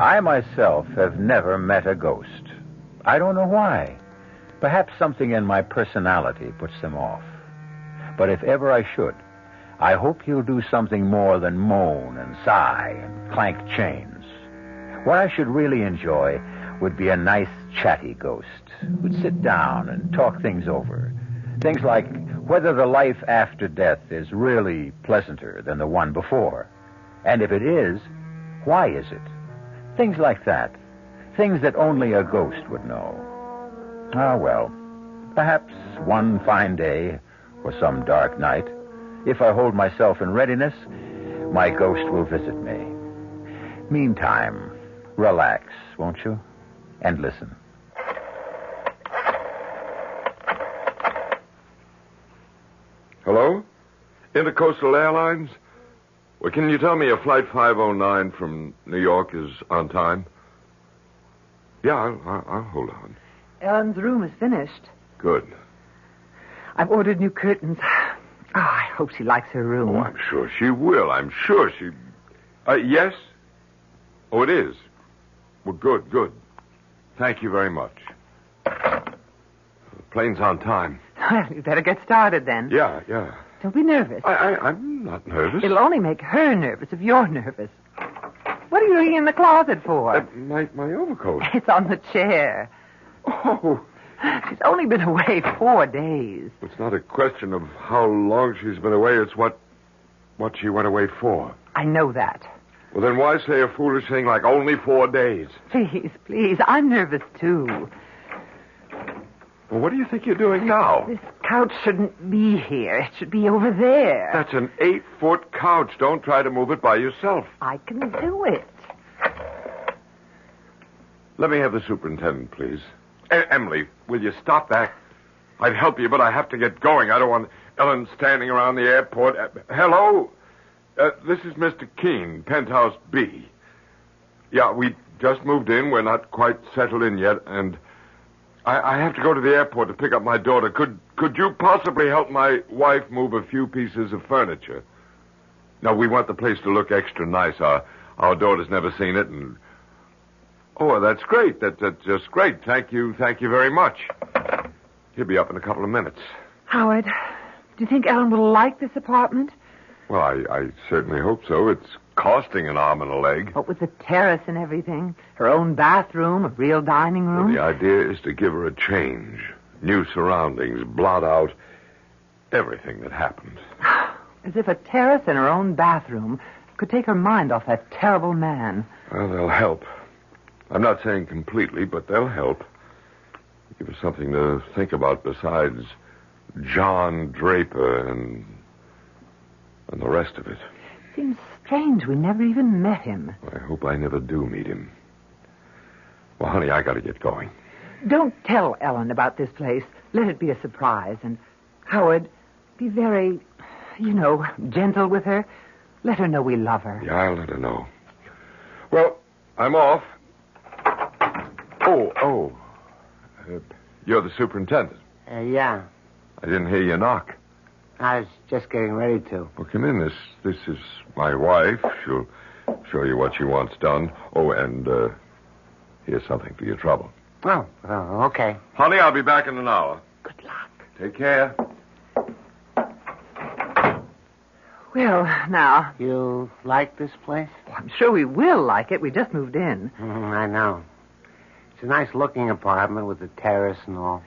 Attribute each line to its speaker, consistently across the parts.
Speaker 1: I myself have never met a ghost. I don't know why. Perhaps something in my personality puts them off. But if ever I should, I hope he'll do something more than moan and sigh and clank chains. What I should really enjoy would be a nice, chatty ghost who'd sit down and talk things over. Things like whether the life after death is really pleasanter than the one before. And if it is, why is it? Things like that. Things that only a ghost would know. Ah, well, perhaps one fine day or some dark night, if I hold myself in readiness, my ghost will visit me. Meantime, relax, won't you? And listen.
Speaker 2: Hello? Intercoastal Airlines? Well, can you tell me if Flight 509 from New York is on time? Yeah, I'll hold on.
Speaker 3: Ellen's room is finished.
Speaker 2: Good.
Speaker 3: I've ordered new curtains. Oh, I hope she likes her room.
Speaker 2: Oh, I'm sure she will. I'm sure she... yes? Oh, it is? Well, good. Thank you very much. The plane's on time.
Speaker 3: Well, you better get started then.
Speaker 2: Yeah.
Speaker 3: Don't be nervous.
Speaker 2: I'm not nervous.
Speaker 3: It'll only make her nervous if you're nervous. What are you looking in the closet for?
Speaker 2: My overcoat.
Speaker 3: It's on the chair.
Speaker 2: Oh.
Speaker 3: She's only been away 4 days.
Speaker 2: It's not a question of how long she's been away. It's what she went away for.
Speaker 3: I know that.
Speaker 2: Well, then why say a foolish thing like only 4 days?
Speaker 3: Please. I'm nervous, too.
Speaker 2: Well, what do you think you're doing now?
Speaker 3: This couch shouldn't be here. It should be over there.
Speaker 2: That's an 8-foot couch. Don't try to move it by yourself.
Speaker 3: I can do it.
Speaker 2: Let me have the superintendent, please. Emily, will you stop that? I'd help you, but I have to get going. I don't want Ellen standing around the airport. Hello? This is Mr. Keene, penthouse B. Yeah, we just moved in. We're not quite settled in yet, and I have to go to the airport to pick up my daughter. Could you possibly help my wife move a few pieces of furniture? No, we want the place to look extra nice. Our daughter's never seen it, and... Oh, that's great. That's just great. Thank you very much. He'll be up in a couple of minutes.
Speaker 3: Howard, do you think Ellen will like this apartment?
Speaker 2: Well, I certainly hope so. It's costing an arm and a leg.
Speaker 3: What with the terrace and everything? Her own bathroom, a real dining room?
Speaker 2: Well, the idea is to give her a change. New surroundings, blot out everything that happened.
Speaker 3: As if a terrace and her own bathroom could take her mind off that terrible man.
Speaker 2: Well, they'll help. I'm not saying completely, but they'll help. Give us something to think about besides John Draper and the rest of it.
Speaker 3: Seems strange we never even met him.
Speaker 2: I hope I never do meet him. Well, honey, I got to get going.
Speaker 3: Don't tell Ellen about this place. Let it be a surprise. And, Howard, be very, gentle with her. Let her know we love her.
Speaker 2: Yeah, I'll let her know. Well, I'm off. Oh. You're the superintendent.
Speaker 4: Yeah.
Speaker 2: I didn't hear you knock.
Speaker 4: I was just getting ready to.
Speaker 2: Well, come in. This is my wife. She'll show you what she wants done. Oh, and here's something for your trouble.
Speaker 4: Oh, okay.
Speaker 2: Honey, I'll be back in an hour.
Speaker 3: Good luck.
Speaker 2: Take care.
Speaker 3: Well, now...
Speaker 4: You like this place?
Speaker 3: Well, I'm sure we will like it. We just moved in.
Speaker 4: I know. It's a nice-looking apartment with a terrace and all.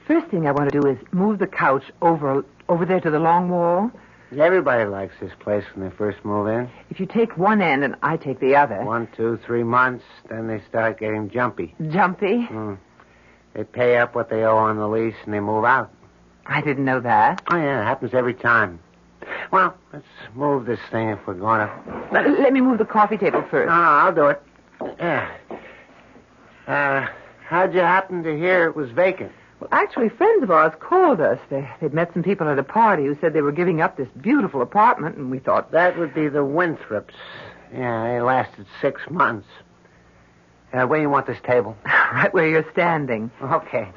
Speaker 3: First thing I want to do is move the couch over there to the long wall.
Speaker 4: Everybody likes this place when they first move in.
Speaker 3: If you take one end and I take the other...
Speaker 4: 1, 2, 3 months, then they start getting jumpy.
Speaker 3: Jumpy?
Speaker 4: They pay up what they owe on the lease and they move out.
Speaker 3: I didn't know that.
Speaker 4: Oh, yeah, it happens every time. Well, let's move this thing if we're going to...
Speaker 3: Let me move the coffee table first.
Speaker 4: No, I'll do it. Yeah. How'd you happen to hear it was vacant?
Speaker 3: Well, actually, friends of ours called us. They'd met some people at a party who said they were giving up this beautiful apartment, and we thought...
Speaker 4: That would be the Winthrops. Yeah, they lasted 6 months. Where do you want this table?
Speaker 3: Right where you're standing.
Speaker 4: Okay.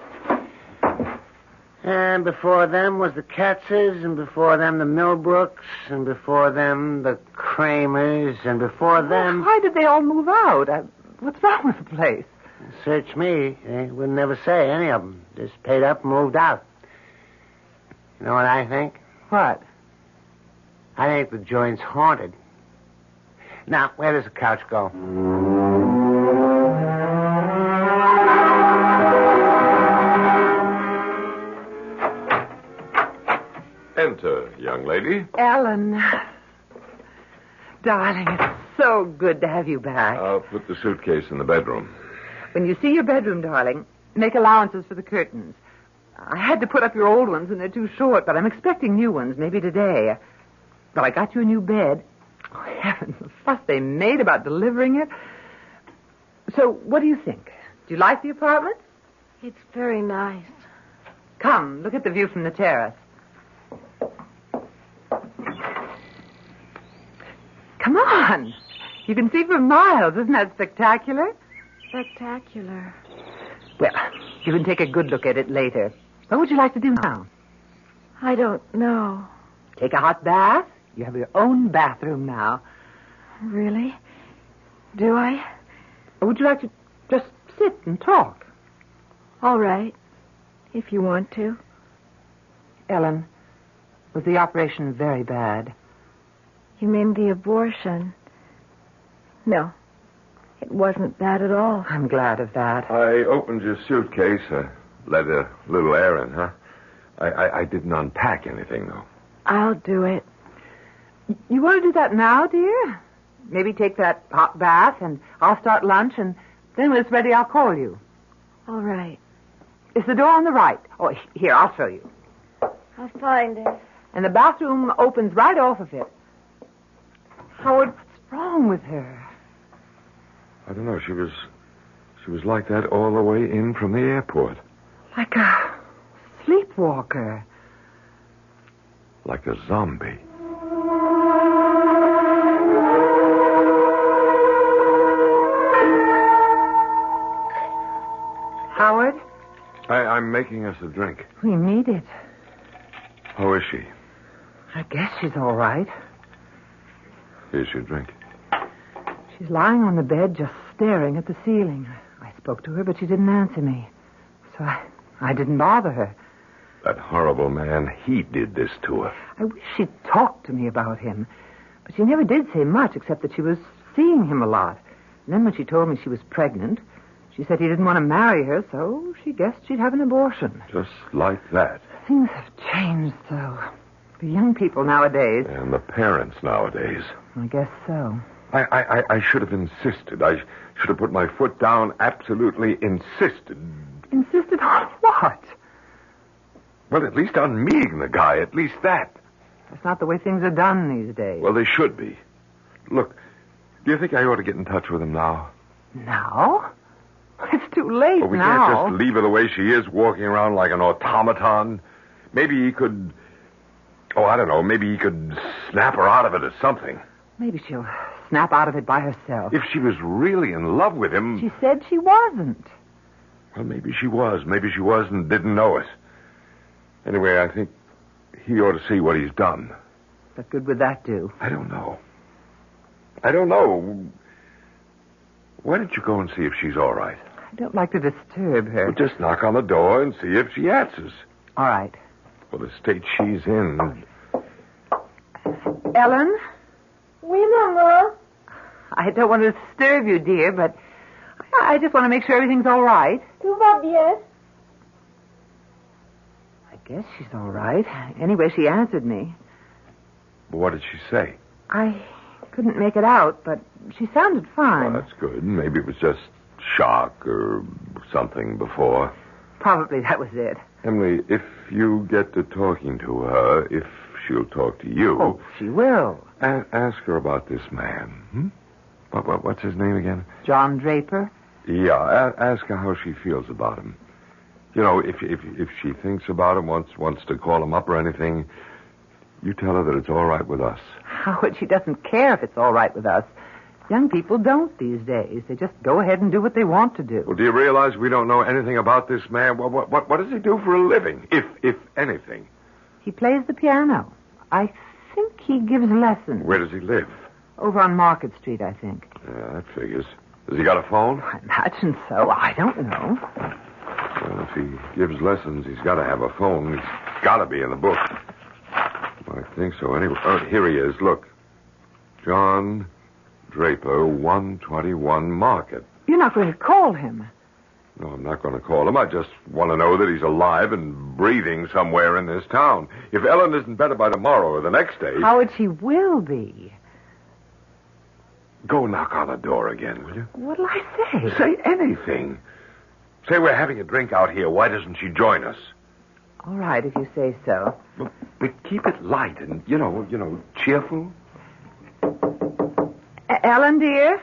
Speaker 4: And before them was the Katzes, and before them the Millbrooks, and before them the Kramers, and before them...
Speaker 3: Why did they all move out? What's wrong with the place?
Speaker 4: Search me. They would never say, any of them. Just paid up and moved out. You know what I think?
Speaker 3: What?
Speaker 4: I think the joint's haunted. Now, where does the couch go?
Speaker 2: Enter, young lady.
Speaker 3: Ellen. Darling, it's so good to have you back.
Speaker 2: I'll put the suitcase in the bedroom.
Speaker 3: When you see your bedroom, darling, make allowances for the curtains. I had to put up your old ones, and they're too short, but I'm expecting new ones, maybe today. But I got you a new bed. Oh, heavens, the fuss they made about delivering it. So, what do you think? Do you like the apartment?
Speaker 5: It's very nice.
Speaker 3: Come, look at the view from the terrace. Come on. You can see for miles. Isn't that spectacular?
Speaker 5: Spectacular.
Speaker 3: Well, you can take a good look at it later. What would you like to do now?
Speaker 5: I don't know.
Speaker 3: Take a hot bath? You have your own bathroom now.
Speaker 5: Really? Do I?
Speaker 3: Or would you like to just sit and talk?
Speaker 5: All right. If you want to.
Speaker 3: Ellen, was the operation very bad?
Speaker 5: You mean the abortion? No. It wasn't bad at all.
Speaker 3: I'm glad of that.
Speaker 2: I opened your suitcase, let a little air in, huh? I didn't unpack anything, though.
Speaker 5: I'll do it.
Speaker 3: You want to do that now, dear? Maybe take that hot bath, and I'll start lunch, and then when it's ready, I'll call you.
Speaker 5: All right.
Speaker 3: Is the door on the right? Oh, here, I'll show you.
Speaker 5: I'll find it.
Speaker 3: And the bathroom opens right off of it. Howard, what's wrong with her?
Speaker 2: I don't know. She was like that all the way in from the airport.
Speaker 3: Like a sleepwalker.
Speaker 2: Like a zombie.
Speaker 3: Howard?
Speaker 2: I'm making us a drink.
Speaker 3: We need it.
Speaker 2: How is she?
Speaker 3: I guess she's all right.
Speaker 2: Here's your drink.
Speaker 3: She's lying on the bed, just staring at the ceiling. I spoke to her, but she didn't answer me. So I didn't bother her.
Speaker 2: That horrible man, he did this to her.
Speaker 3: I wish she'd talked to me about him. But she never did say much, except that she was seeing him a lot. And then when she told me she was pregnant, she said he didn't want to marry her, so she guessed she'd have an abortion.
Speaker 2: Just like that.
Speaker 3: Things have changed so. The young people nowadays.
Speaker 2: And the parents nowadays.
Speaker 3: I guess so.
Speaker 2: I should have insisted. I should have put my foot down, absolutely insisted.
Speaker 3: Insisted on what?
Speaker 2: Well, at least on meeting the guy, at least that.
Speaker 3: That's not the way things are done these days.
Speaker 2: Well, they should be. Look, do you think I ought to get in touch with him now?
Speaker 3: Now? It's too late
Speaker 2: well, we
Speaker 3: now.
Speaker 2: can't just leave her the way she is, walking around like an automaton. Maybe he could... Oh, I don't know. Maybe he could snap her out of it or something.
Speaker 3: Maybe she'll snap out of it by herself.
Speaker 2: If she was really in love with him...
Speaker 3: She said she wasn't.
Speaker 2: Well, maybe she was. Maybe she was and didn't know it. Anyway, I think he ought to see what he's done.
Speaker 3: What good would that do?
Speaker 2: I don't know. I don't know. Why don't you go and see if she's all right?
Speaker 3: I don't like to disturb her.
Speaker 2: Well, just knock on the door and see if she answers.
Speaker 3: All right.
Speaker 2: Well, the state she's in...
Speaker 3: Ellen?
Speaker 5: Oui, Mama.
Speaker 3: I don't want to disturb you, dear, but I just want to make sure everything's all right.
Speaker 5: Tout va bien.
Speaker 3: I guess she's all right. Anyway, she answered me.
Speaker 2: What did she say?
Speaker 3: I couldn't make it out, but she sounded fine.
Speaker 2: Well, that's good. Maybe it was just shock or something before.
Speaker 3: Probably that was it.
Speaker 2: Emily, if you get to talking to her, if she'll talk to you...
Speaker 3: Oh, she will.
Speaker 2: Ask her about this man. Hmm? What's his name again?
Speaker 3: John Draper?
Speaker 2: Yeah, ask her how she feels about him. You know, if she thinks about him, wants to call him up or anything, you tell her that it's all right with us.
Speaker 3: Howard, she doesn't care if it's all right with us. Young people don't these days. They just go ahead and do what they want to do.
Speaker 2: Well, do you realize we don't know anything about this man? What does he do for a living, if anything?
Speaker 3: He plays the piano. I think he gives lessons.
Speaker 2: Where does he live?
Speaker 3: Over on Market Street, I think.
Speaker 2: Yeah, that figures. Has he got a phone?
Speaker 3: I imagine so. I don't know.
Speaker 2: Well, if he gives lessons, he's got to have a phone. He's got to be in the book. I think so, anyway. Oh, here he is. Look. John Draper, 121 Market.
Speaker 3: You're not going to call him.
Speaker 2: No, I'm not going to call him. I just want to know that he's alive and breathing somewhere in this town. If Ellen isn't better by tomorrow or the next day...
Speaker 3: Howard, she will be.
Speaker 2: Go knock on the door again, will you?
Speaker 3: What'll I say?
Speaker 2: Say anything. Say we're having a drink out here. Why doesn't she join us?
Speaker 3: All right, if you say so.
Speaker 2: But keep it light and, you know, cheerful.
Speaker 3: Ellen, dear,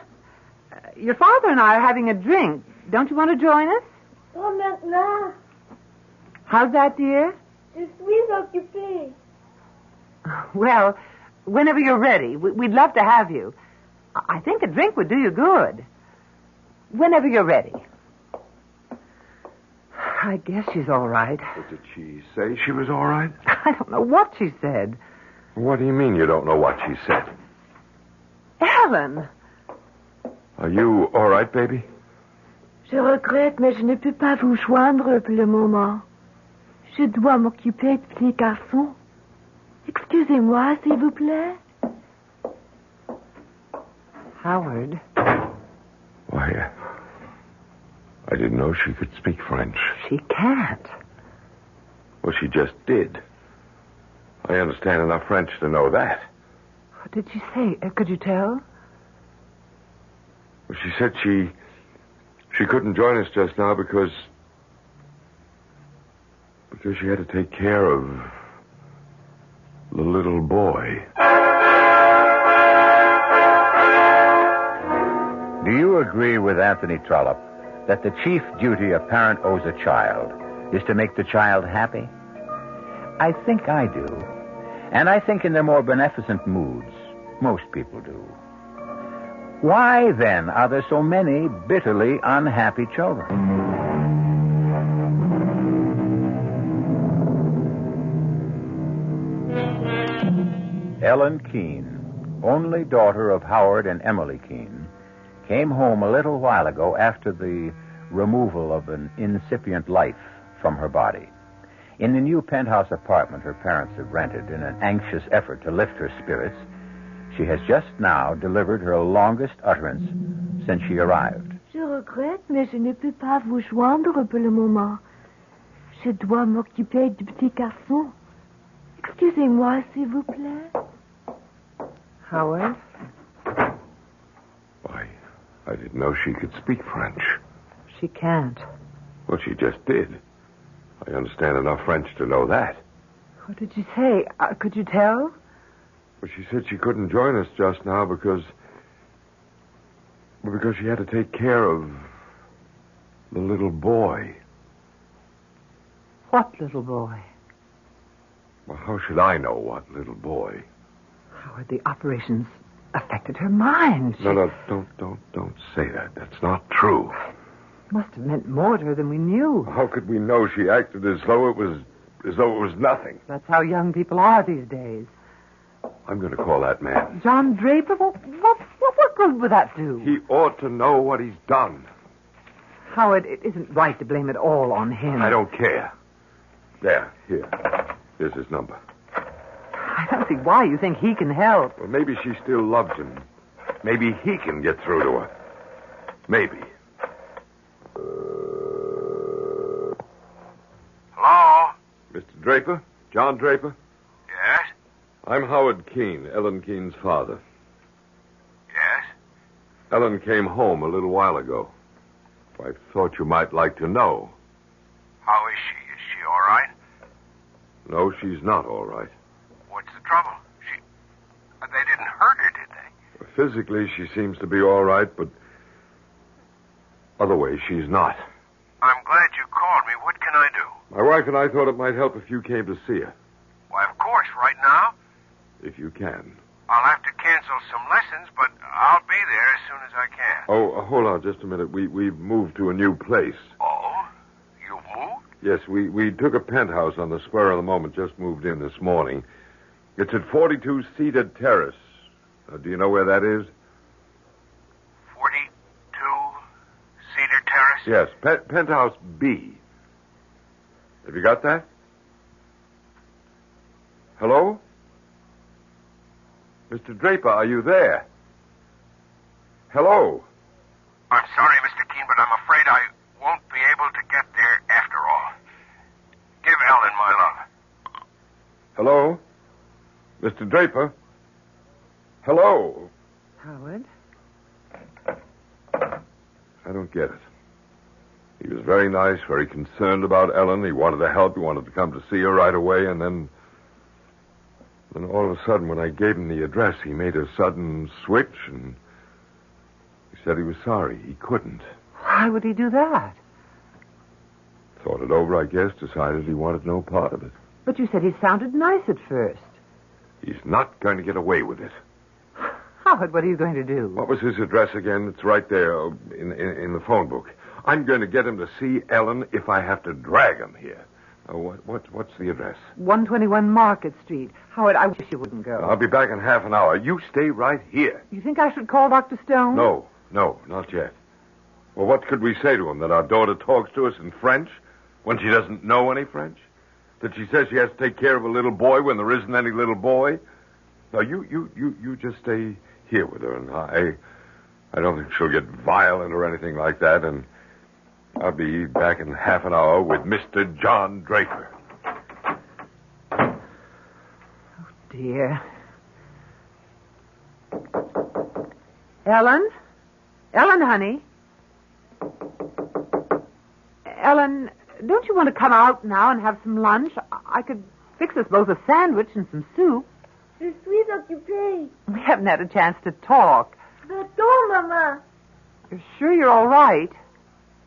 Speaker 3: your father and I are having a drink. Don't you want to join us?
Speaker 5: Pas maintenant.
Speaker 3: How's that, dear?
Speaker 5: Je suis occupée.
Speaker 3: Well, whenever you're ready, we'd love to have you. I think a drink would do you good. Whenever you're ready. I guess she's all right.
Speaker 2: But did she say she was all right?
Speaker 3: I don't know what she said.
Speaker 2: What do you mean you don't know what she said?
Speaker 3: Ellen!
Speaker 2: Are you all right, baby?
Speaker 5: Je regrette, mais je ne peux pas vous joindre pour le moment. Je dois m'occuper de petit garçon. Excusez-moi, s'il vous plaît.
Speaker 3: Howard.
Speaker 2: Why, I didn't know she could speak French.
Speaker 3: She can't.
Speaker 2: Well, she just did. I understand enough French to know that.
Speaker 3: What did she say? Could you tell?
Speaker 2: Well, she said she couldn't join us just now because she had to take care of the little boy.
Speaker 1: Do you agree with Anthony Trollope that the chief duty a parent owes a child is to make the child happy? I think I do. And I think in their more beneficent moods, most people do. Why, then, are there so many bitterly unhappy children? Ellen Keene, only daughter of Howard and Emily Keene, came home a little while ago after the removal of an incipient life from her body. In the new penthouse apartment her parents have rented in an anxious effort to lift her spirits, she has just now delivered her longest utterance since she arrived.
Speaker 5: Je regrette, mais je ne peux pas vous joindre pour le moment. Je dois m'occuper du petit garçon. Excusez-moi, s'il vous plaît.
Speaker 3: Howard?
Speaker 2: Why, I didn't know she could speak French.
Speaker 3: She can't.
Speaker 2: Well, she just did. I understand enough French to know that.
Speaker 3: What did she say? Could you tell?
Speaker 2: Well, she said she couldn't join us just now because she had to take care of the little boy.
Speaker 3: What little boy?
Speaker 2: Well, how should I know what little boy?
Speaker 3: Howard, the operations affected her mind.
Speaker 2: No, don't say that. That's not true.
Speaker 3: It must have meant more to her than we knew.
Speaker 2: How could we know she acted as though it was nothing?
Speaker 3: That's how young people are these days.
Speaker 2: I'm going to call that man.
Speaker 3: John Draper? What good would that do?
Speaker 2: He ought to know what he's done.
Speaker 3: Howard, it isn't right to blame it all on him.
Speaker 2: I don't care. There, here. Here's his number.
Speaker 3: I don't see why you think he can help.
Speaker 2: Well, maybe she still loves him. Maybe he can get through to her. Maybe.
Speaker 6: Hello?
Speaker 2: Mr. Draper? John Draper?
Speaker 6: Yes?
Speaker 2: I'm Howard Keene, Ellen Keene's father.
Speaker 6: Yes?
Speaker 2: Ellen came home a little while ago. I thought you might like to know.
Speaker 6: How is she? Is she all right?
Speaker 2: No, she's not all right.
Speaker 6: What's the trouble? They didn't hurt her, did they?
Speaker 2: Physically, she seems to be all right, but other ways, she's not.
Speaker 6: I'm glad you called me. What can I do?
Speaker 2: My wife and I thought it might help if you came to see her.
Speaker 6: Why, of course, right now.
Speaker 2: If you can.
Speaker 6: I'll have to cancel some lessons, but I'll be there as soon as I can.
Speaker 2: Oh, hold on just a minute. We've moved to a new place.
Speaker 6: Oh? You've moved?
Speaker 2: Yes, we took a penthouse on the spur of the moment, just moved in this morning. It's at 42 Cedar Terrace. Do you know where that is?
Speaker 6: 42
Speaker 2: Yes, penthouse B. Have you got that? Hello? Mr. Draper, are you there? Hello?
Speaker 6: I'm sorry, Mr. Keene, but I'm afraid I won't be able to get there after all. Give Ellen my love.
Speaker 2: Hello? Mr. Draper? Hello?
Speaker 3: Howard?
Speaker 2: I don't get it. He was very nice, very concerned about Ellen. He wanted to help. He wanted to come to see her right away, and then all of a sudden, when I gave him the address, he made a sudden switch, and he said he was sorry. He couldn't.
Speaker 3: Why would he do that?
Speaker 2: Thought it over, I guess, decided he wanted no part of it.
Speaker 3: But you said he sounded nice at first.
Speaker 2: He's not going to get away with it.
Speaker 3: Howard, what are you going to do?
Speaker 2: What was his address again? It's right there in the phone book. I'm going to get him to see Ellen if I have to drag him here. What's the address?
Speaker 3: 121 Market Street. Howard, I wish you wouldn't go.
Speaker 2: I'll be back in half an hour. You stay right here.
Speaker 3: You think I should call Dr. Stone?
Speaker 2: No, not yet. Well, what could we say to him? That our daughter talks to us in French when she doesn't know any French? That she says she has to take care of a little boy when there isn't any little boy? No, you just stay here with her, and I don't think she'll get violent or anything like that, and I'll be back in half an hour with Mr. John Draper.
Speaker 3: Oh, dear. Ellen? Ellen, honey? Ellen, don't you want to come out now and have some lunch? I could fix us both a sandwich and some soup.
Speaker 5: Je suis occupée.
Speaker 3: We haven't had a chance to talk.
Speaker 5: Va-t'en, maman.
Speaker 3: You're sure you're all right?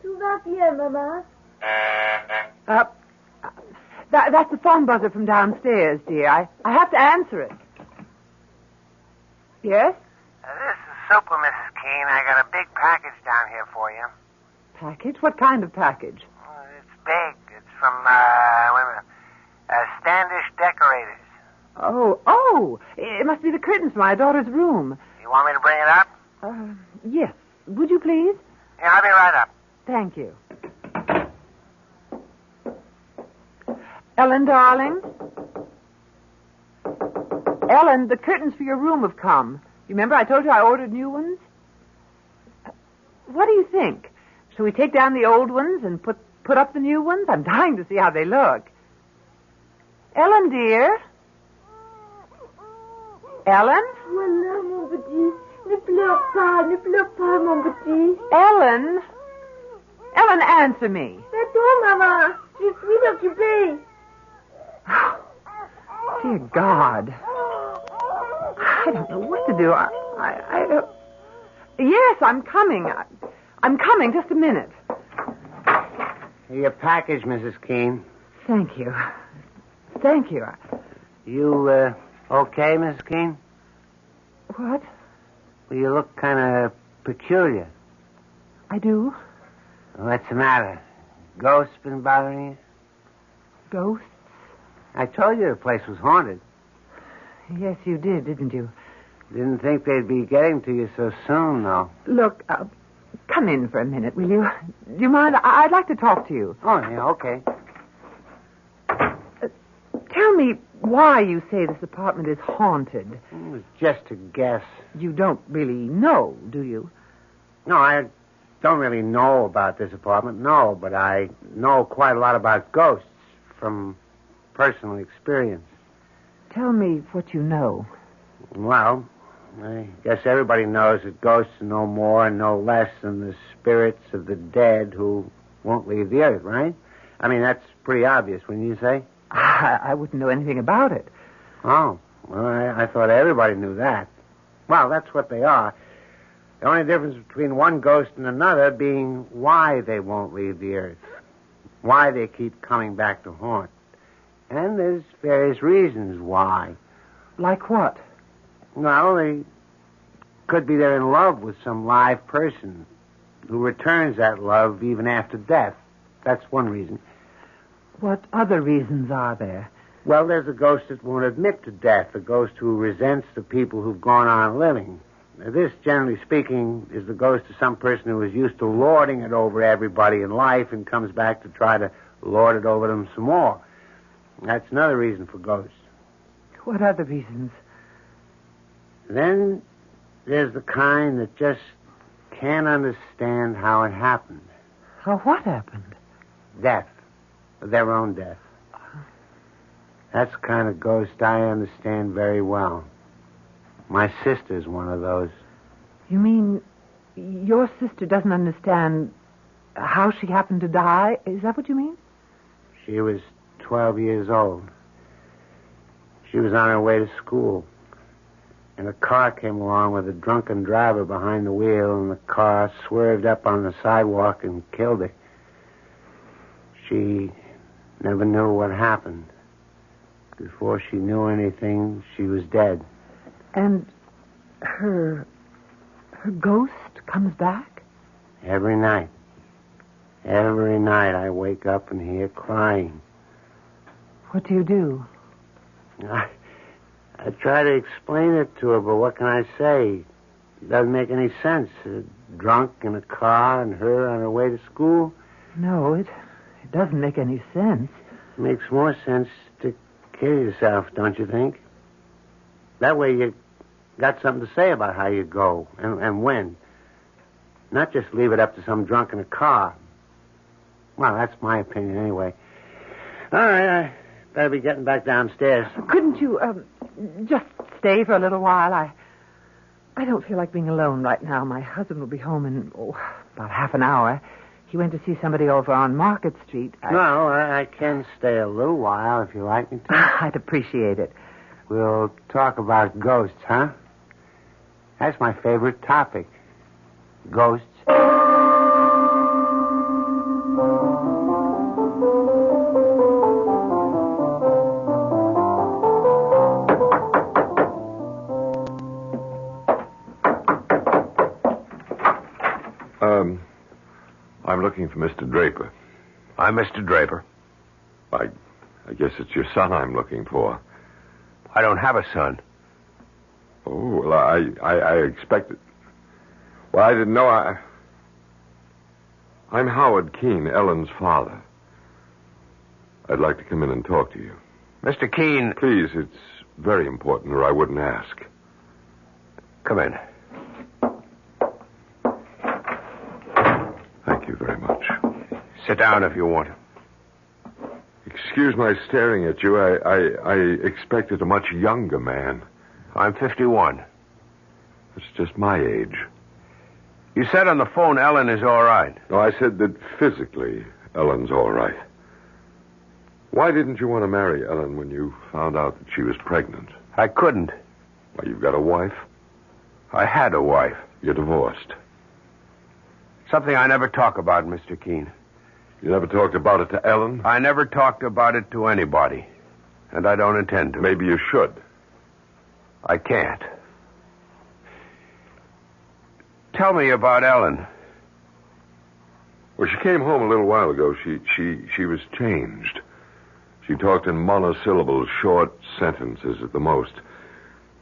Speaker 5: Tout va bien, maman.
Speaker 3: That's the phone buzzer from downstairs, dear. I have to answer it. Yes?
Speaker 4: This is Super, Mrs. Keene. I got a big package down here for you.
Speaker 3: Package? What kind of package?
Speaker 4: It's big. It's from, Standish Decorators.
Speaker 3: Oh, it must be the curtains for my daughter's room.
Speaker 4: You want me to bring it up?
Speaker 3: Yes. Would you please?
Speaker 4: Yeah, I'll be right up.
Speaker 3: Thank you. Ellen, darling? Ellen, the curtains for your room have come. You remember I told you I ordered new ones? What do you think? Shall we take down the old ones and put up the new ones? I'm dying to see how they look. Ellen, dear? Ellen?
Speaker 5: Voilà, mon petit. Ne pleure pas, mon petit.
Speaker 3: Ellen? Ellen, answer me.
Speaker 5: Va-t'en, maman. Je suis occupée.
Speaker 3: Dear God. I don't know what to do. Yes, I'm coming. I'm coming. Just a minute.
Speaker 4: Your package, Mrs. Keene.
Speaker 3: Thank you. Thank you.
Speaker 4: You, okay, Mrs. Keene?
Speaker 3: What?
Speaker 4: Well, you look kind of peculiar.
Speaker 3: I do?
Speaker 4: What's the matter? Ghosts been bothering you?
Speaker 3: Ghosts?
Speaker 4: I told you the place was haunted.
Speaker 3: Yes, you did, didn't you?
Speaker 4: Didn't think they'd be getting to you so soon, though.
Speaker 3: Look, come in for a minute, will you? Do you mind? I'd like to talk to you.
Speaker 4: Oh, yeah, okay.
Speaker 3: Tell me why you say this apartment is haunted.
Speaker 4: It was just a guess.
Speaker 3: You don't really know, do you?
Speaker 4: No, I don't really know about this apartment, no, but I know quite a lot about ghosts from personal experience.
Speaker 3: Tell me what you know.
Speaker 4: Well, I guess everybody knows that ghosts are no more and no less than the spirits of the dead who won't leave the earth, right? I mean, that's pretty obvious, wouldn't you say?
Speaker 3: I wouldn't know anything about it.
Speaker 4: Oh, well, I thought everybody knew that. Well, that's what they are. The only difference between one ghost and another being why they won't leave the earth. Why they keep coming back to haunt. And there's various reasons why.
Speaker 3: Like what?
Speaker 4: Well, they could be they're in love with some live person who returns that love even after death. That's one reason.
Speaker 3: What other reasons are there?
Speaker 4: Well, there's a ghost that won't admit to death, a ghost who resents the people who've gone on living. This, generally speaking, is the ghost of some person who is used to lording it over everybody in life and comes back to try to lord it over them some more. That's another reason for ghosts.
Speaker 3: What other reasons?
Speaker 4: Then there's the kind that just can't understand how it happened.
Speaker 3: How what happened?
Speaker 4: Death. Their own death. That's the kind of ghost I understand very well. My sister's one of those.
Speaker 3: You mean your sister doesn't understand how she happened to die? Is that what you mean?
Speaker 4: She was 12 years old. She was on her way to school. And a car came along with a drunken driver behind the wheel, and the car swerved up on the sidewalk and killed her. She never knew what happened. Before she knew anything, she was dead.
Speaker 3: And her ghost comes back?
Speaker 4: Every night. Every night I wake up and hear crying.
Speaker 3: What do you do?
Speaker 4: I try to explain it to her, but what can I say? It doesn't make any sense. Drunk in a car and her on her way to school?
Speaker 3: No, it doesn't make any sense.
Speaker 4: It makes more sense to kill yourself, don't you think? That way you got something to say about how you go and when. Not just leave it up to some drunk in a car. Well, that's my opinion anyway. All right, I better be getting back downstairs.
Speaker 3: Couldn't you just stay for a little while? I don't feel like being alone right now. My husband will be home in about half an hour. He went to see somebody over on Market Street.
Speaker 4: No, I can stay a little while if you like me to.
Speaker 3: I'd appreciate it.
Speaker 4: We'll talk about ghosts, huh? That's my favorite topic. Ghosts.
Speaker 2: I'm looking for Mr. Draper.
Speaker 7: I'm Mr. Draper.
Speaker 2: I guess it's your son I'm looking for.
Speaker 7: I don't have a son.
Speaker 2: Oh, well, I expected... Well, I didn't know I'm Howard Keene, Ellen's father. I'd like to come in and talk to you.
Speaker 7: Mr. Keene...
Speaker 2: Please, it's very important, or I wouldn't ask.
Speaker 7: Come in.
Speaker 2: Thank you very much.
Speaker 7: Sit down if you want.
Speaker 2: Excuse my staring at you. I expected a much younger man.
Speaker 7: I'm 51.
Speaker 2: That's just my age.
Speaker 7: You said on the phone Ellen is all right.
Speaker 2: No, I said that physically Ellen's all right. Why didn't you want to marry Ellen when you found out that she was pregnant?
Speaker 7: I couldn't.
Speaker 2: Why, you've got a wife?
Speaker 7: I had a wife.
Speaker 2: You're divorced.
Speaker 7: Something I never talk about, Mr. Keene.
Speaker 2: You never talked about it to Ellen?
Speaker 7: I never talked about it to anybody. And I don't intend to.
Speaker 2: Maybe you should.
Speaker 7: I can't. Tell me about Ellen.
Speaker 2: Well, she came home a little while ago. She was changed. She talked in monosyllables, short sentences at the most.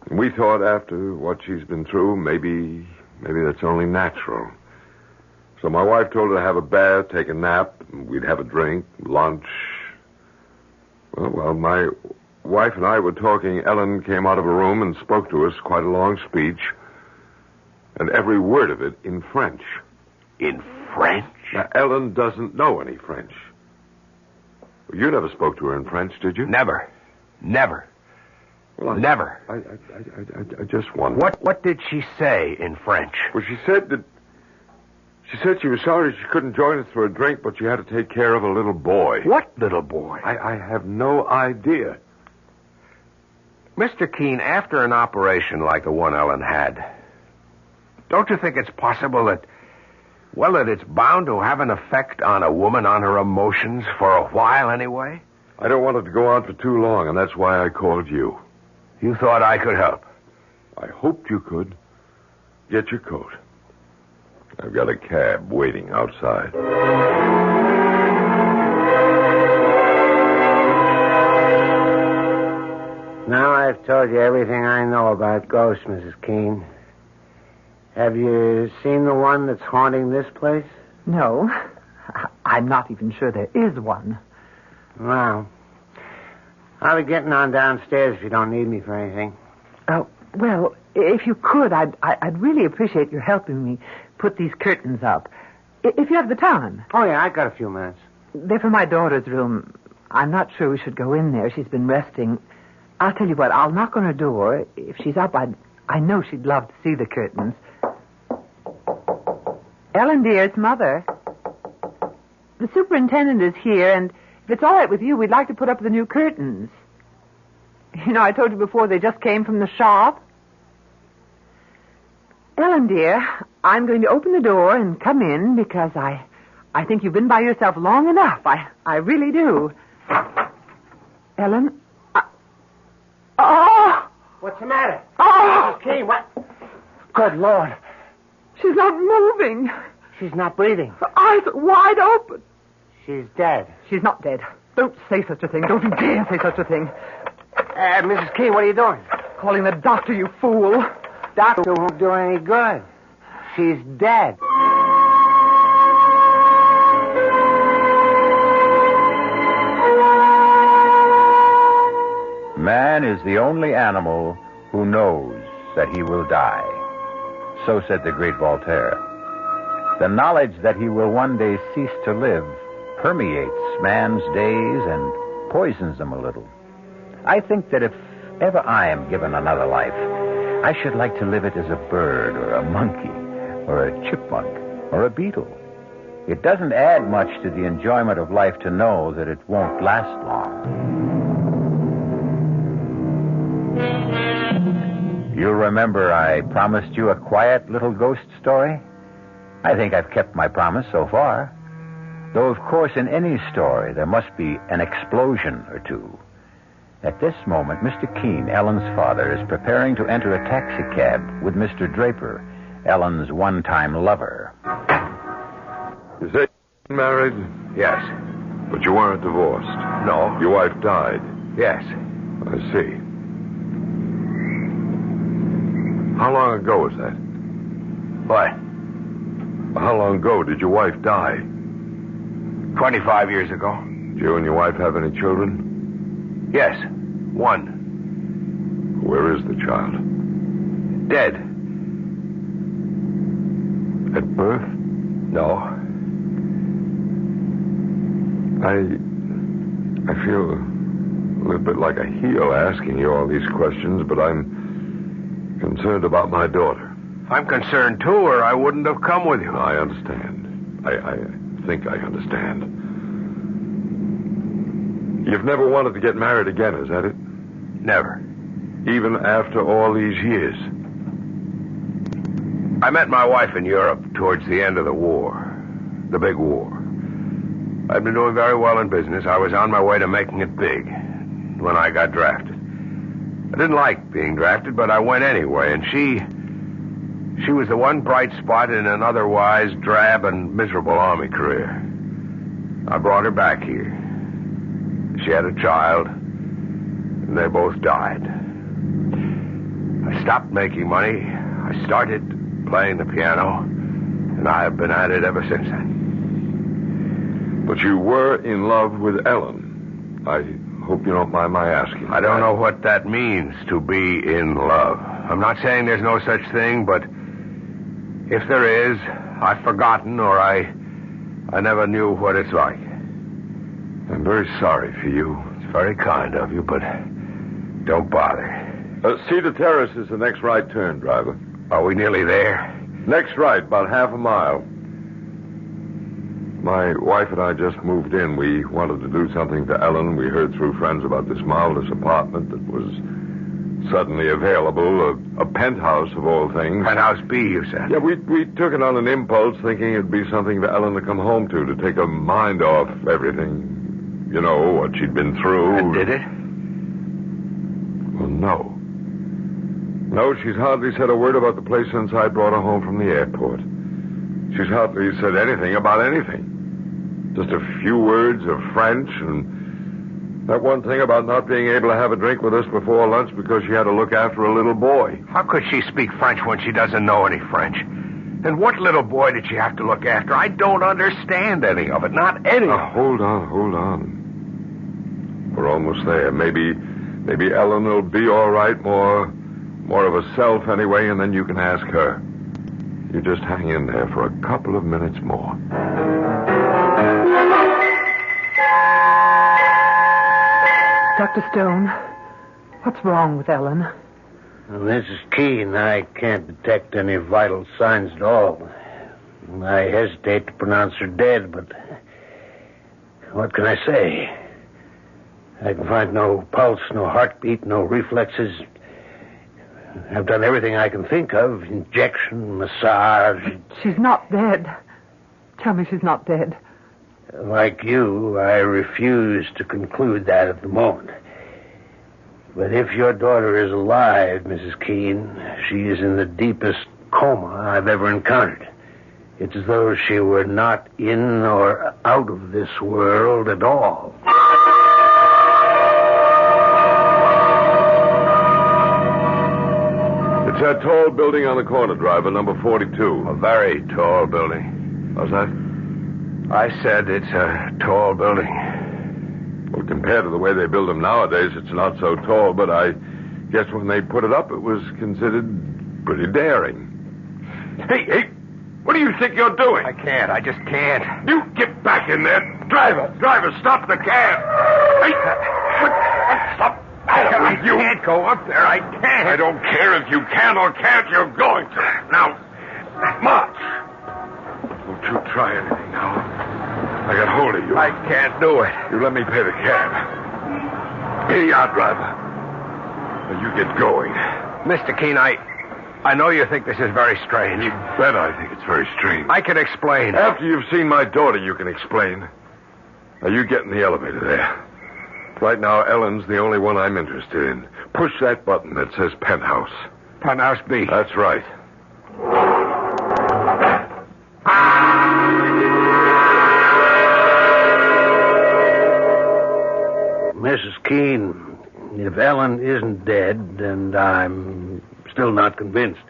Speaker 2: And we thought after what she's been through, maybe that's only natural. So my wife told her to have a bath, take a nap, and we'd have a drink, lunch. Well, while my wife and I were talking, Ellen came out of a room and spoke to us, quite a long speech, and every word of it in French.
Speaker 7: In French?
Speaker 2: Now, Ellen doesn't know any French. You never spoke to her in French, did you?
Speaker 7: Never. Well, never.
Speaker 2: I just wondered.
Speaker 7: What did she say in French?
Speaker 2: Well, she said she was sorry she couldn't join us for a drink, but she had to take care of a little boy.
Speaker 7: What little boy?
Speaker 2: I have no idea.
Speaker 7: Mr. Keene, after an operation like the one Ellen had, don't you think it's possible that it's bound to have an effect on a woman, on her emotions, for a while anyway?
Speaker 2: I don't want it to go on for too long, and that's why I called you.
Speaker 7: You thought I could help?
Speaker 2: I hoped you could. Get your coat. I've got a cab waiting outside.
Speaker 4: Now I've told you everything I know about ghosts, Mrs. Keene. Have you seen the one that's haunting this place?
Speaker 3: No. I'm not even sure there is one.
Speaker 4: Well, I'll be getting on downstairs if you don't need me for anything.
Speaker 3: Well, if you could, I'd really appreciate your helping me put these curtains up. If you have the time.
Speaker 4: Oh, yeah, I got a few minutes.
Speaker 3: They're for my daughter's room. I'm not sure we should go in there. She's been resting. I'll tell you what, I'll knock on her door. If she's up, I know she'd love to see the curtains. Ellen, dear, it's Mother. The superintendent is here, and if it's all right with you, we'd like to put up the new curtains. You know, I told you before they just came from the shop. Ellen, dear, I'm going to open the door and come in because I think you've been by yourself long enough. I really do. Ellen? Oh!
Speaker 4: What's the matter?
Speaker 3: Oh!
Speaker 4: Mrs. Keene, what? Good Lord.
Speaker 3: She's not moving.
Speaker 4: She's not breathing.
Speaker 3: Her eyes are wide open.
Speaker 4: She's dead.
Speaker 3: She's not dead. Don't say such a thing. Don't you dare say such a thing.
Speaker 4: Mrs. Keene, what are you doing?
Speaker 3: Calling the doctor, you fool.
Speaker 4: Doctor won't do any good. She's dead.
Speaker 1: Man is the only animal who knows that he will die. So said the great Voltaire. The knowledge that he will one day cease to live permeates man's days and poisons them a little. I think that if ever I am given another life, I should like to live it as a bird or a monkey or a chipmunk or a beetle. It doesn't add much to the enjoyment of life to know that it won't last long. You'll remember I promised you a quiet little ghost story? I think I've kept my promise so far. Though, of course, in any story, there must be an explosion or two. At this moment, Mr. Keene, Ellen's father, is preparing to enter a taxicab with Mr. Draper, Ellen's one-time lover.
Speaker 2: You say you're married?
Speaker 7: Yes.
Speaker 2: But you weren't divorced?
Speaker 7: No.
Speaker 2: Your wife died?
Speaker 7: Yes.
Speaker 2: I see. How long ago was that?
Speaker 7: What?
Speaker 2: How long ago did your wife die?
Speaker 7: 25 years ago.
Speaker 2: Do you and your wife have any children?
Speaker 7: Yes. One.
Speaker 2: Where is the child?
Speaker 7: Dead.
Speaker 2: At birth?
Speaker 7: No.
Speaker 2: I feel a little bit like a heel asking you all these questions, but I'm concerned about my daughter.
Speaker 7: I'm concerned, too, or I wouldn't have come with you.
Speaker 2: I understand. I think I understand. You've never wanted to get married again, is that it?
Speaker 7: Never.
Speaker 2: Even after all these years?
Speaker 7: I met my wife in Europe towards the end of the war. The big war. I'd been doing very well in business. I was on my way to making it big when I got drafted. I didn't like being drafted, but I went anyway, and she was the one bright spot in an otherwise drab and miserable Army career. I brought her back here. She had a child, and they both died. I stopped making money. I started playing the piano, and I have been at it ever since then.
Speaker 2: But you were in love with Ellen. I hope you don't mind my asking.
Speaker 7: I don't know what that means, to be in love. I'm not saying there's no such thing, but if there is, I've forgotten, or I never knew what it's like.
Speaker 2: I'm very sorry for you.
Speaker 7: It's very kind of you, but don't bother.
Speaker 2: Cedar Terrace is the next right turn, driver.
Speaker 7: Are we nearly there?
Speaker 2: Next right, about half a mile. My wife and I just moved in. We wanted to do something for Ellen. We heard through friends about this marvelous apartment that was suddenly available, a penthouse of all things.
Speaker 7: Penthouse B, you said?
Speaker 2: Yeah, we took it on an impulse, thinking it'd be something for Ellen to come home to take her mind off everything. You know, what she'd been through.
Speaker 7: And did it?
Speaker 2: Well, no. No, she's hardly said a word about the place since I brought her home from the airport. She's hardly said anything about anything. Just a few words of French, and That one thing about not being able to have a drink with us before lunch because she had to look after a little boy.
Speaker 7: How could she speak French when she doesn't know any French? And what little boy did she have to look after? I don't understand any of it. Not any of it.
Speaker 2: Hold on. We're almost there. Maybe Ellen will be all right, more of a self anyway, and then you can ask her. You just hang in there for a couple of minutes more.
Speaker 3: Dr. Stone, what's wrong with Ellen?
Speaker 4: Well, Mrs. Keene, I can't detect any vital signs at all. I hesitate to pronounce her dead, but what can I say? I can find no pulse, no heartbeat, no reflexes. I've done everything I can think of. Injection, massage.
Speaker 3: She's not dead. Tell me she's not dead.
Speaker 4: Like you, I refuse to conclude that at the moment. But if your daughter is alive, Mrs. Keene, she is in the deepest coma I've ever encountered. It's as though she were not in or out of this world at all.
Speaker 2: It's that tall building on the corner, driver, number 42.
Speaker 7: A very tall building.
Speaker 2: How's that?
Speaker 7: I said it's a tall building.
Speaker 2: Well, compared to the way they build them nowadays, it's not so tall, but I guess when they put it up, it was considered pretty daring. Hey, what do you think you're doing?
Speaker 7: I just can't.
Speaker 2: You get back in there. Driver, stop the cab. Hey, stop.
Speaker 7: I can't go up there. I can't.
Speaker 2: I don't care if you can or can't. You're going to. Now, march. Don't you try anything now. I got hold of you.
Speaker 7: I can't do it.
Speaker 2: You let me pay the cab. Here you are, driver. Now you get going.
Speaker 7: Mr. Keene, I know you think this is very strange.
Speaker 2: You bet I think it's very strange.
Speaker 7: I can explain.
Speaker 2: After you've seen my daughter, you can explain. Now you get in the elevator there. Right now, Ellen's the only one I'm interested in. Push that button that says penthouse.
Speaker 7: Penthouse B.
Speaker 2: That's right.
Speaker 4: Mrs. Keene, if Ellen isn't dead, and I'm still not convinced,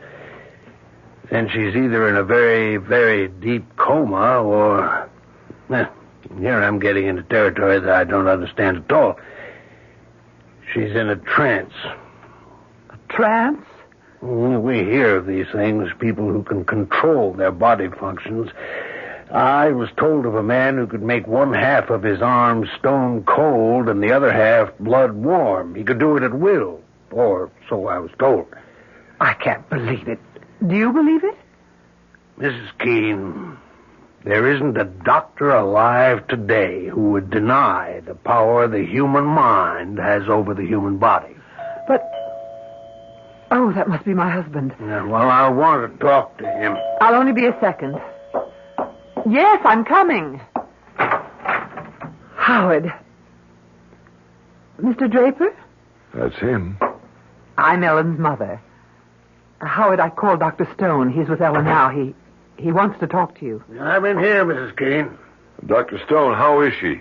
Speaker 4: then she's either in a very, very deep coma or... Here I'm getting into territory that I don't understand at all. She's in a trance.
Speaker 3: A trance?
Speaker 4: We hear of these things, people who can control their body functions. I was told of a man who could make one half of his arm stone cold and the other half blood warm. He could do it at will, or so I was told.
Speaker 3: I can't believe it. Do you believe it?
Speaker 4: Mrs. Keene, there isn't a doctor alive today who would deny the power the human mind has over the human body.
Speaker 3: But... Oh, that must be my husband.
Speaker 4: Yeah, well, I want to talk to him.
Speaker 3: I'll only be a second. Yes, I'm coming. Howard. Mr. Draper?
Speaker 2: That's him.
Speaker 3: I'm Ellen's mother. Howard, I called Dr. Stone. He's with Ellen now. He wants to talk to you.
Speaker 4: I'm in here, Mrs. Keene.
Speaker 2: Dr. Stone, how is she?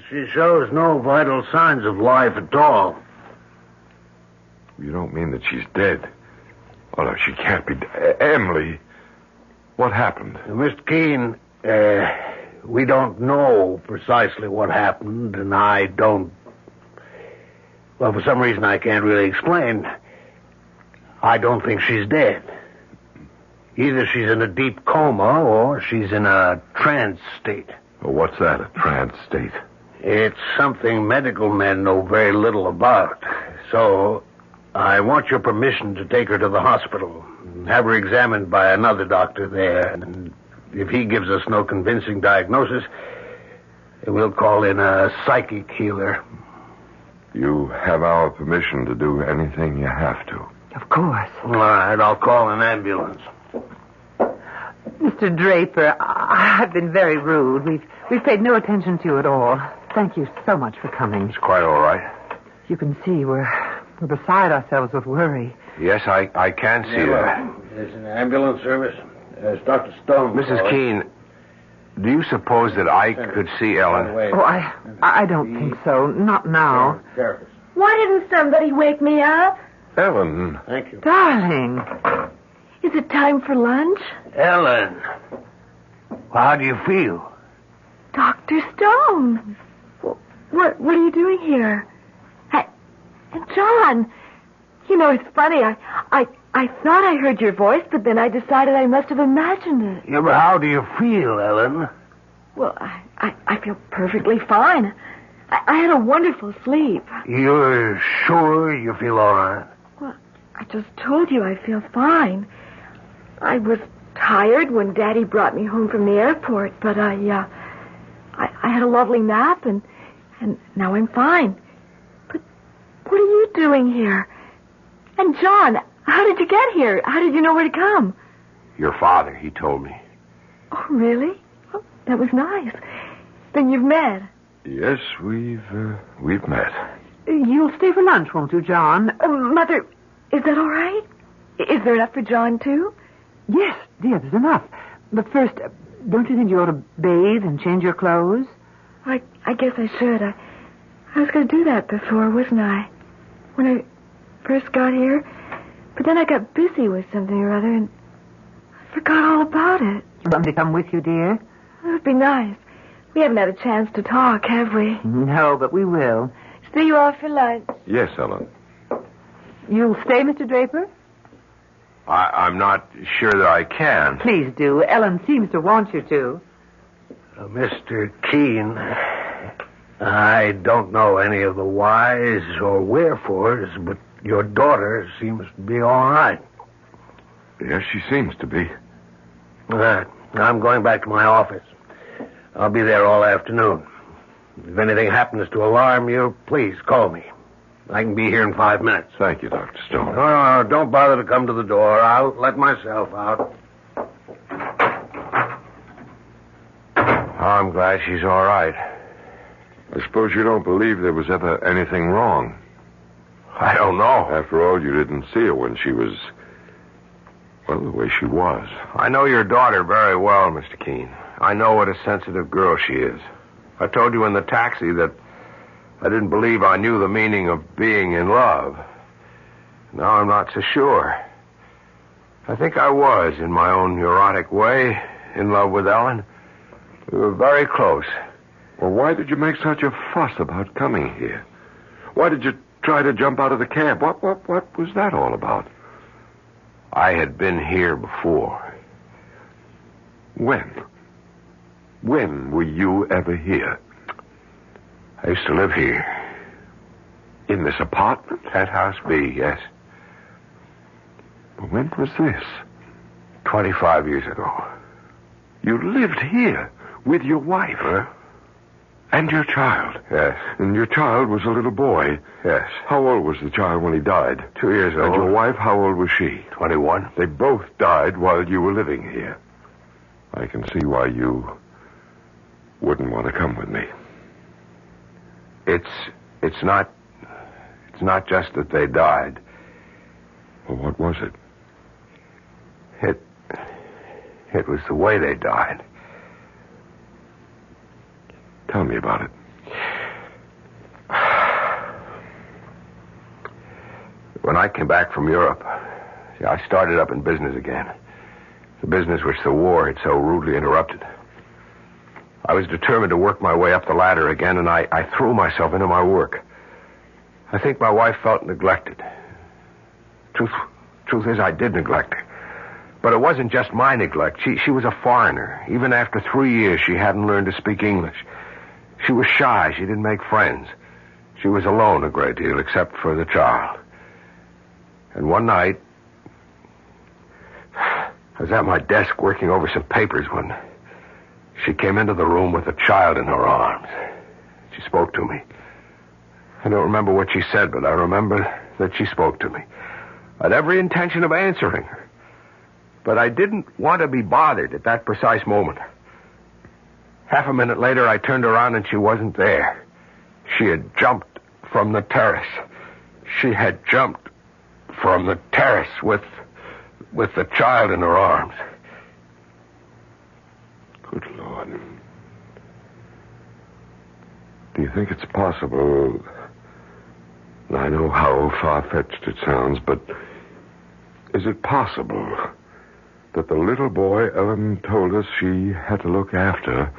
Speaker 4: She shows no vital signs of life at all.
Speaker 2: You don't mean that she's dead? Oh, no, she can't be. Emily, what happened?
Speaker 4: Mr. Keene, we don't know precisely what happened, and I don't... Well, for some reason I can't really explain. I don't think she's dead. Either she's in a deep coma or she's in a trance state.
Speaker 2: Well, what's that, a trance state?
Speaker 4: It's something medical men know very little about. So I want your permission to take her to the hospital and have her examined by another doctor there. And if he gives us no convincing diagnosis, we'll call in a psychic healer.
Speaker 2: You have our permission to do anything you have to.
Speaker 3: Of course.
Speaker 4: All right, I'll call an ambulance.
Speaker 3: Mr. Draper, I've been very rude. We've paid no attention to you at all. Thank you so much for coming.
Speaker 7: It's quite all right.
Speaker 3: You can see we're beside ourselves with worry.
Speaker 7: Yes, I can see that.
Speaker 4: There's an ambulance service. There's Dr. Stone.
Speaker 7: Mrs. Keene, Do you suppose that I could see Ellen?
Speaker 3: Oh, I don't think so. Not now.
Speaker 5: Why didn't somebody wake me up?
Speaker 2: Ellen.
Speaker 4: Thank you.
Speaker 3: Darling.
Speaker 5: Is it time for lunch?
Speaker 7: Ellen. How do you feel?
Speaker 5: Dr. Stone. What are you doing here? And John, you know, it's funny. I thought I heard your voice, but then I decided I must have imagined it.
Speaker 7: Yeah, but how do you feel, Ellen?
Speaker 5: Well, I feel perfectly fine. I had a wonderful sleep.
Speaker 7: You're sure you feel all right?
Speaker 5: Well, I just told you I feel fine. I was tired when Daddy brought me home from the airport, but I had a lovely nap, and now I'm fine. But what are you doing here? And John, how did you get here? How did you know where to come?
Speaker 7: Your father, he told me.
Speaker 5: Oh, really? Oh, that was nice. Then you've met.
Speaker 2: Yes, we've met.
Speaker 3: You'll stay for lunch, won't you, John?
Speaker 5: Mother, is that all right? Is there enough for John, too?
Speaker 3: Yes, dear, there's enough. But first, don't you think you ought to bathe and change your clothes?
Speaker 5: I guess I should. I was going to do that before, wasn't I? When I first got here. But then I got busy with something or other, and I forgot all about it.
Speaker 3: You want me to come with you, dear?
Speaker 5: That would be nice. We haven't had a chance to talk, have we?
Speaker 3: No, but we will.
Speaker 5: See you all for lunch.
Speaker 2: Yes, Ellen.
Speaker 3: You'll stay, Mr. Draper?
Speaker 7: I'm not sure that I can.
Speaker 3: Please do. Ellen seems to want you to.
Speaker 7: Mr. Keene, I don't know any of the whys or wherefores, but your daughter seems to be all right.
Speaker 2: Yes, she seems to be.
Speaker 7: I'm going back to my office. I'll be there all afternoon. If anything happens to alarm you, please call me. I can be here in 5 minutes.
Speaker 2: Thank you, Dr. Stone.
Speaker 7: No, don't bother to come to the door. I'll let myself out. I'm glad she's all right.
Speaker 2: I suppose you don't believe there was ever anything wrong.
Speaker 7: I don't know.
Speaker 2: After all, you didn't see her when she was, well, the way she was.
Speaker 7: I know your daughter very well, Mr. Keene. I know what a sensitive girl she is. I told you in the taxi that I didn't believe I knew the meaning of being in love. Now I'm not so sure. I think I was, in my own neurotic way, in love with Ellen. We were very close.
Speaker 2: Well, why did you make such a fuss about coming here? Why did you try to jump out of the cab? What was that all about?
Speaker 7: I had been here before.
Speaker 2: When? When were you ever here?
Speaker 7: I used to live here.
Speaker 2: In this apartment?
Speaker 7: Penthouse B, yes.
Speaker 2: When was this?
Speaker 7: 25 years ago.
Speaker 2: You lived here with your wife?
Speaker 7: Huh?
Speaker 2: And your child?
Speaker 7: Yes.
Speaker 2: And your child was a little boy?
Speaker 7: Yes.
Speaker 2: How old was the child when he died?
Speaker 7: 2 years old.
Speaker 2: And your wife, how old was she?
Speaker 7: 21.
Speaker 2: They both died while you were living here. I can see why you wouldn't want to come with me.
Speaker 7: It's not just that they died.
Speaker 2: Well, what was it?
Speaker 7: It was the way they died.
Speaker 2: Tell me about it.
Speaker 7: When I came back from Europe, I started up in business again. The business which the war had so rudely interrupted. I was determined to work my way up the ladder again, and I threw myself into my work. I think my wife felt neglected. Truth is, I did neglect her. But it wasn't just my neglect. She was a foreigner. Even after 3 years, she hadn't learned to speak English. She was shy. She didn't make friends. She was alone a great deal, except for the child. And one night, I was at my desk working over some papers when she came into the room with a child in her arms. She spoke to me. I don't remember what she said, but I remember that she spoke to me. I had every intention of answering her. But I didn't want to be bothered at that precise moment. Half a minute later, I turned around and she wasn't there. She had jumped from the terrace. She had jumped from the terrace with the child in her arms.
Speaker 2: Good Lord. you think it's possible... I know how far-fetched it sounds, but is it possible that the little boy Ellen told us she had to look after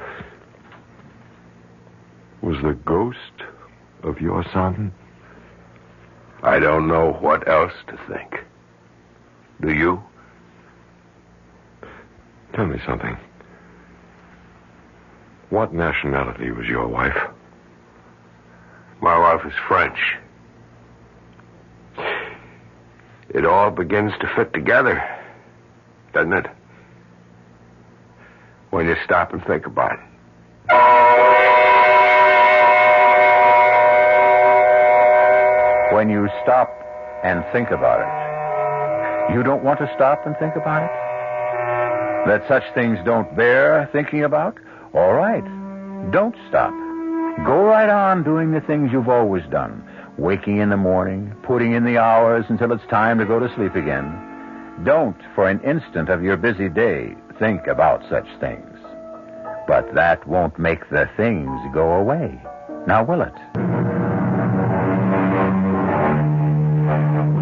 Speaker 2: was the ghost of your son?
Speaker 7: I don't know what else to think. Do you?
Speaker 2: Tell me something. What nationality was your wife?
Speaker 7: My wife is French. It all begins to fit together, doesn't it? When you stop and think about it.
Speaker 1: When you stop and think about it. You don't want to stop and think about it? That such things don't bear thinking about? All right. Don't stop. Go right on doing the things you've always done. Waking in the morning, putting in the hours until it's time to go to sleep again. Don't, for an instant of your busy day, think about such things. But that won't make the things go away. Now, will it?